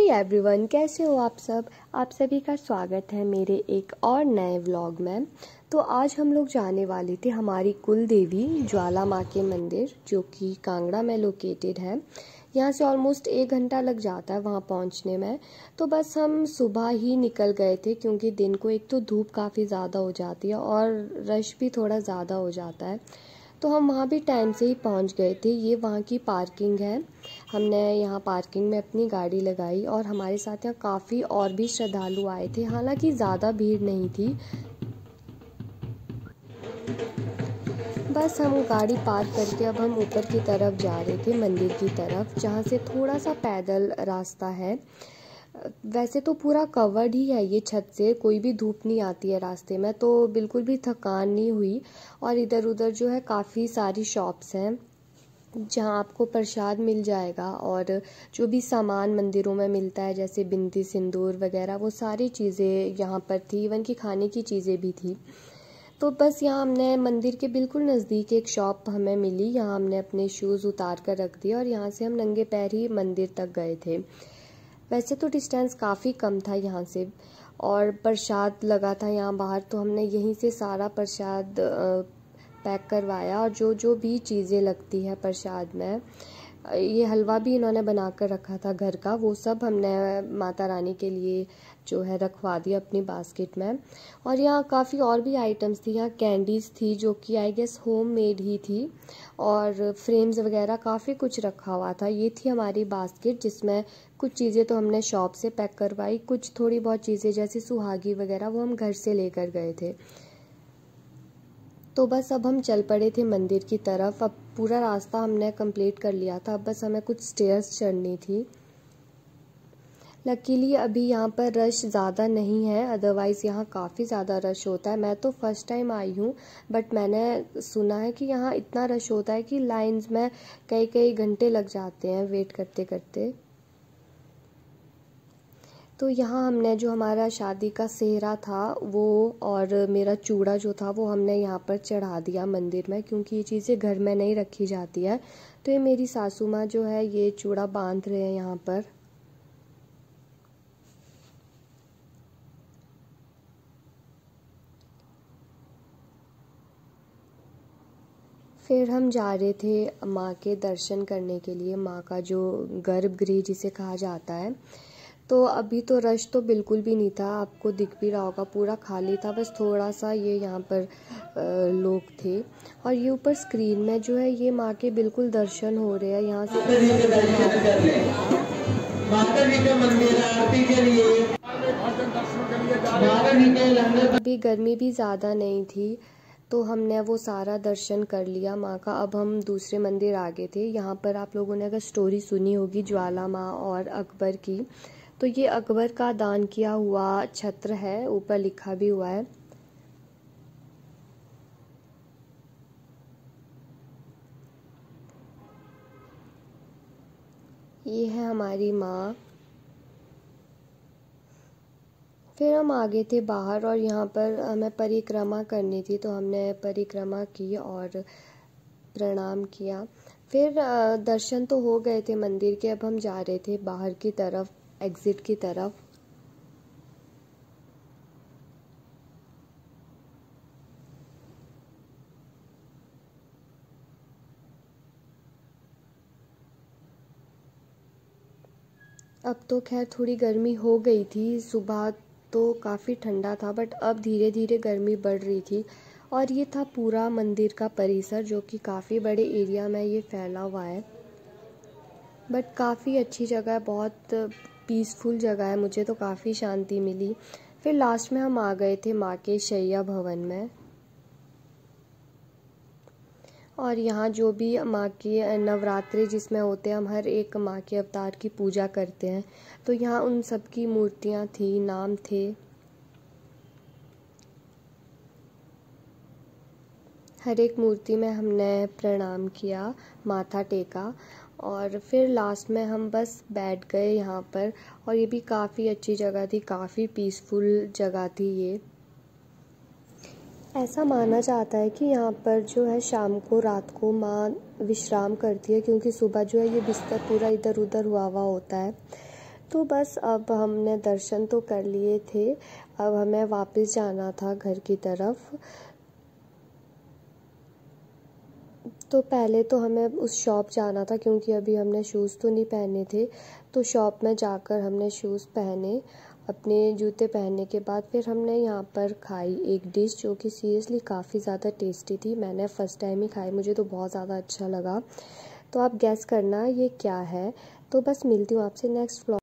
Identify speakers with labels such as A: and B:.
A: Everyone, कैसे हो आप सब। आप सभी का स्वागत है मेरे एक और नए व्लॉग में। तो आज हम लोग जाने वाले थे हमारी कुल देवी ज्वाला माँ के मंदिर, जो कि कांगड़ा में लोकेटेड है। यहाँ से ऑलमोस्ट 1 घंटा लग जाता है वहाँ पहुँचने में। तो बस हम सुबह ही निकल गए थे, क्योंकि दिन को एक तो धूप काफ़ी ज़्यादा हो जाती है और रश भी थोड़ा ज़्यादा हो जाता है। तो हम वहाँ भी टाइम से ही पहुँच गए थे। ये वहाँ की पार्किंग है। हमने यहाँ पार्किंग में अपनी गाड़ी लगाई और हमारे साथ यहाँ काफ़ी और भी श्रद्धालु आए थे। हालांकि ज़्यादा भीड़ नहीं थी। बस हम गाड़ी पार्क करके अब हम ऊपर की तरफ जा रहे थे, मंदिर की तरफ, जहाँ से थोड़ा सा पैदल रास्ता है। वैसे तो पूरा कवर्ड ही है ये छत से, कोई भी धूप नहीं आती है रास्ते में, तो बिल्कुल भी थकान नहीं हुई। और इधर उधर जो है काफ़ी सारी शॉप्स हैं जहाँ आपको प्रसाद मिल जाएगा, और जो भी सामान मंदिरों में मिलता है जैसे बिंदी सिंदूर वगैरह, वो सारी चीज़ें यहाँ पर थी। इवन की खाने की चीज़ें भी थी। तो बस यहाँ हमने मंदिर के बिल्कुल नज़दीक एक शॉप हमें मिली। यहाँ हमने अपने शूज़ उतार कर रख दिए और यहाँ से हम नंगे पैर ही मंदिर तक गए थे। वैसे तो डिस्टेंस काफ़ी कम था यहाँ से, और प्रसाद लगा था यहाँ बाहर, तो हमने यहीं से सारा प्रसाद पैक करवाया। और जो जो भी चीज़ें लगती है प्रसाद में, ये हलवा भी इन्होंने बना कर रखा था घर का, वो सब हमने माता रानी के लिए जो है रखवा दिया अपनी बास्केट में। और यहाँ काफ़ी और भी आइटम्स थी। यहाँ कैंडीज़ थी जो कि आई गेस होम मेड ही थी, और फ्रेम्स वगैरह काफ़ी कुछ रखा हुआ था। ये थी हमारी बास्केट, जिसमें कुछ चीज़ें तो हमने शॉप से पैक करवाई, कुछ थोड़ी बहुत चीज़ें जैसे सुहागी वगैरह वो हम घर से लेकर गए थे। तो बस अब हम चल पड़े थे मंदिर की तरफ। अब पूरा रास्ता हमने कंप्लीट कर लिया था, अब बस हमें कुछ स्टेयर्स चढ़नी थी। लकीली अभी यहाँ पर रश ज़्यादा नहीं है, अदरवाइज़ यहाँ काफ़ी ज़्यादा रश होता है। मैं तो फर्स्ट टाइम आई हूँ, बट मैंने सुना है कि यहाँ इतना रश होता है कि लाइंस में कई कई घंटे लग जाते हैं वेट करते करते। तो यहाँ हमने जो हमारा शादी का सेहरा था वो और मेरा चूड़ा जो था वो हमने यहाँ पर चढ़ा दिया मंदिर में, क्योंकि ये चीज़ें घर में नहीं रखी जाती है। तो ये मेरी सासू माँ जो है ये चूड़ा बांध रहे हैं यहाँ पर। फिर हम जा रहे थे माँ के दर्शन करने के लिए, माँ का जो गर्भगृह जिसे कहा जाता है। तो अभी तो रश तो बिल्कुल भी नहीं था, आपको दिख भी रहा होगा पूरा खाली था। बस थोड़ा सा ये यहाँ पर लोग थे। और ये ऊपर स्क्रीन में जो है ये माँ के बिल्कुल दर्शन हो रहे हैं यहाँ से। अभी गर्मी भी ज़्यादा नहीं थी, तो हमने वो सारा दर्शन कर लिया माँ का। अब हम दूसरे मंदिर आगे थे। यहाँ पर आप लोगों ने अगर स्टोरी सुनी होगी ज्वाला माँ और अकबर की, तो ये अकबर का दान किया हुआ छत्र है, ऊपर लिखा भी हुआ है। ये है हमारी माँ। फिर हम आगे थे बाहर, और यहाँ पर हमें परिक्रमा करनी थी, तो हमने परिक्रमा की और प्रणाम किया। फिर दर्शन तो हो गए थे मंदिर के, अब हम जा रहे थे बाहर की तरफ, एग्जिट की तरफ। अब तो खैर थोड़ी गर्मी हो गई थी, सुबह तो काफ़ी ठंडा था, बट अब धीरे धीरे गर्मी बढ़ रही थी। और ये था पूरा मंदिर का परिसर, जो कि काफ़ी बड़े एरिया में ये फैला हुआ है, बट काफ़ी अच्छी जगह है, बहुत पीसफुल जगह है, मुझे तो काफ़ी शांति मिली। फिर लास्ट में हम आ गए थे माँ के शैया भवन में। और यहाँ जो भी माँ के नवरात्रि जिसमें होते हैं, हम हर एक माँ के अवतार की पूजा करते हैं, तो यहाँ उन सब की मूर्तियाँ थी, नाम थे। हर एक मूर्ति में हमने प्रणाम किया, माथा टेका, और फिर लास्ट में हम बस बैठ गए यहाँ पर। और ये भी काफ़ी अच्छी जगह थी, काफ़ी पीसफुल जगह थी ये। ऐसा माना जाता है कि यहाँ पर जो है शाम को रात को माँ विश्राम करती है, क्योंकि सुबह जो है ये बिस्तर पूरा इधर उधर हुआ होता है। तो बस अब हमने दर्शन तो कर लिए थे, अब हमें वापस जाना था घर की तरफ। तो पहले तो हमें उस शॉप जाना था क्योंकि अभी हमने शूज़ तो नहीं पहने थे। तो शॉप में जाकर हमने शूज़ पहने, अपने जूते पहनने के बाद फिर हमने यहाँ पर खाई एक डिश जो कि सीरियसली काफ़ी ज़्यादा टेस्टी थी। मैंने फ़र्स्ट टाइम ही खाई, मुझे तो बहुत ज़्यादा अच्छा लगा। तो आप गेस करना ये क्या है। तो बस मिलती हूँ आपसे नेक्स्ट व्लॉग।